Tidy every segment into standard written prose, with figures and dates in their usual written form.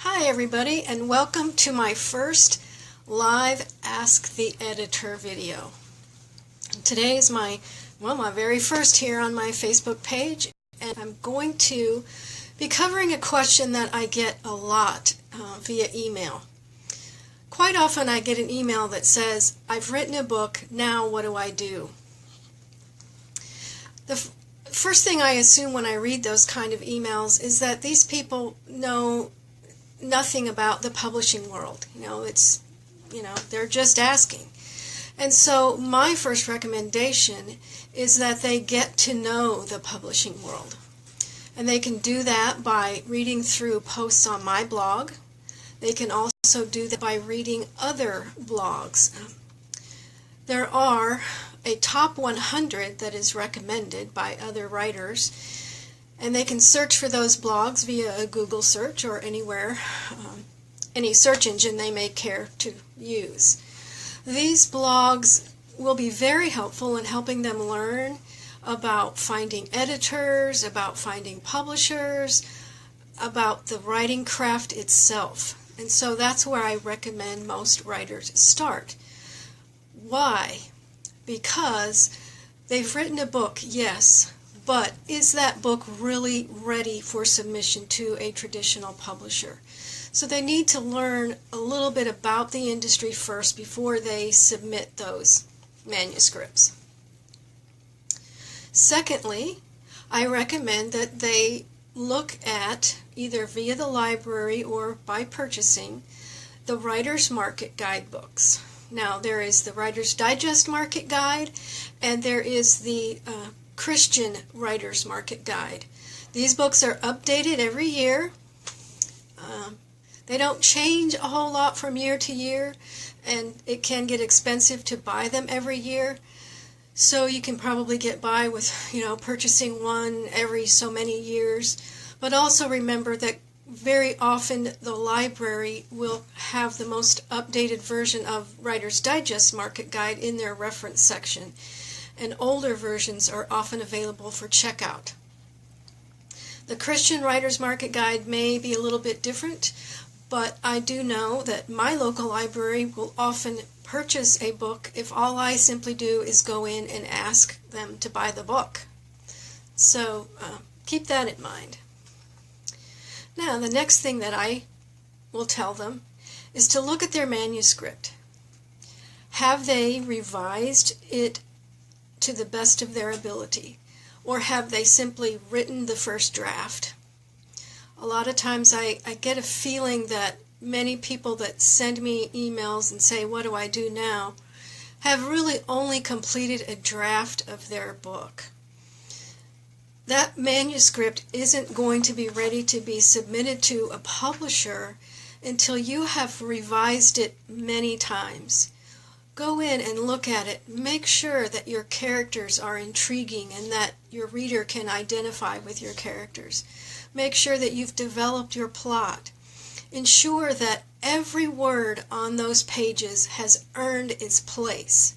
Hi everybody, and welcome to my first live Ask the Editor video. Today is my very first here on my Facebook page, and I'm going to be covering a question that I get a lot via email. Quite often I get an email that says, "I've written a book, now what do I do?" The first thing I assume when I read those kind of emails is that these people know nothing about the publishing world. They're just asking. And so my first recommendation is that they get to know the publishing world. And they can do that by reading through posts on my blog. They can also do that by reading other blogs. There are a top 100 that is recommended by other writers, and they can search for those blogs via a Google search or anywhere, any search engine they may care to use. These blogs will be very helpful in helping them learn about finding editors, about finding publishers, about the writing craft itself. And so that's where I recommend most writers start. Why? Because they've written a book, yes, but is that book really ready for submission to a traditional publisher? So they need to learn a little bit about the industry first before they submit those manuscripts. Secondly, I recommend that they look at, either via the library or by purchasing, the Writer's Market Guidebooks. Now, there is the Writer's Digest Market Guide, and there is the Christian Writer's Market Guide. These books are updated every year. They don't change a whole lot from year to year, and it can get expensive to buy them every year. So you can probably get by with, purchasing one every so many years. But also remember that very often the library will have the most updated version of Writer's Digest Market Guide in their reference section, and older versions are often available for checkout. The Christian Writer's Market Guide may be a little bit different, but I do know that my local library will often purchase a book if all I simply do is go in and ask them to buy the book. So keep that in mind. Now, the next thing that I will tell them is to look at their manuscript. Have they revised it to the best of their ability, or have they simply written the first draft? A lot of times I get a feeling that many people that send me emails and say, "What do I do now?" have really only completed a draft of their book. That manuscript isn't going to be ready to be submitted to a publisher until you have revised it many times. Go in and look at it. Make sure that your characters are intriguing and that your reader can identify with your characters. Make sure that you've developed your plot. Ensure that every word on those pages has earned its place.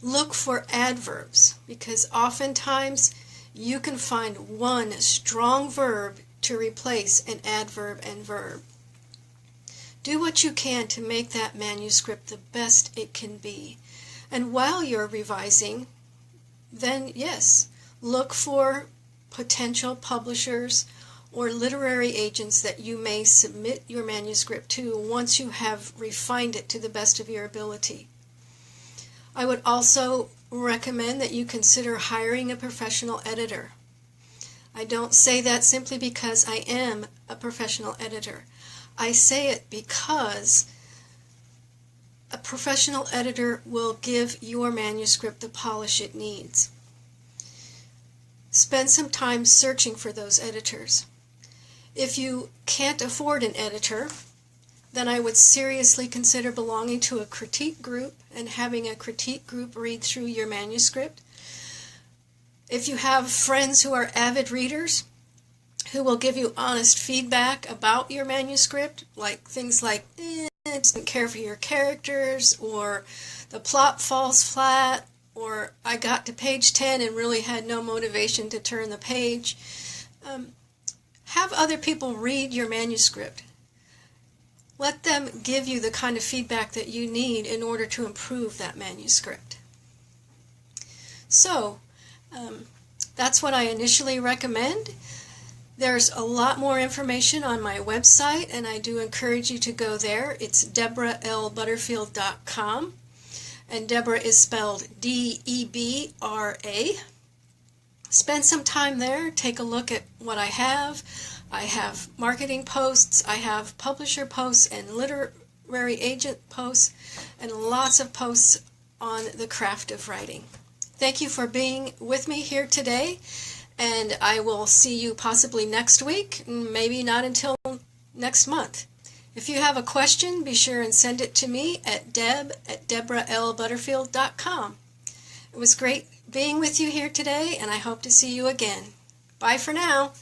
Look for adverbs, because oftentimes you can find one strong verb to replace an adverb and verb. Do what you can to make that manuscript the best it can be. And while you're revising, then yes, look for potential publishers or literary agents that you may submit your manuscript to once you have refined it to the best of your ability. I would also recommend that you consider hiring a professional editor. I don't say that simply because I am a professional editor. I say it because a professional editor will give your manuscript the polish it needs. Spend some time searching for those editors. If you can't afford an editor, then I would seriously consider belonging to a critique group and having a critique group read through your manuscript. If you have friends who are avid readers who will give you honest feedback about your manuscript, like things like, I didn't care for your characters, or the plot falls flat, or I got to page 10 and really had no motivation to turn the page. Have other people read your manuscript. Let them give you the kind of feedback that you need in order to improve that manuscript. So, that's what I initially recommend. There's a lot more information on my website, and I do encourage you to go there. It's DebraLButterfield.com, and Debra is spelled D-E-B-R-A. Spend some time there, take a look at what I have. I have marketing posts, I have publisher posts and literary agent posts, and lots of posts on the craft of writing. Thank you for being with me here today, and I will see you possibly next week, maybe not until next month. If you have a question, be sure and send it to me at deb@DebraLButterfield.com. It was great being with you here today, and I hope to see you again. Bye for now.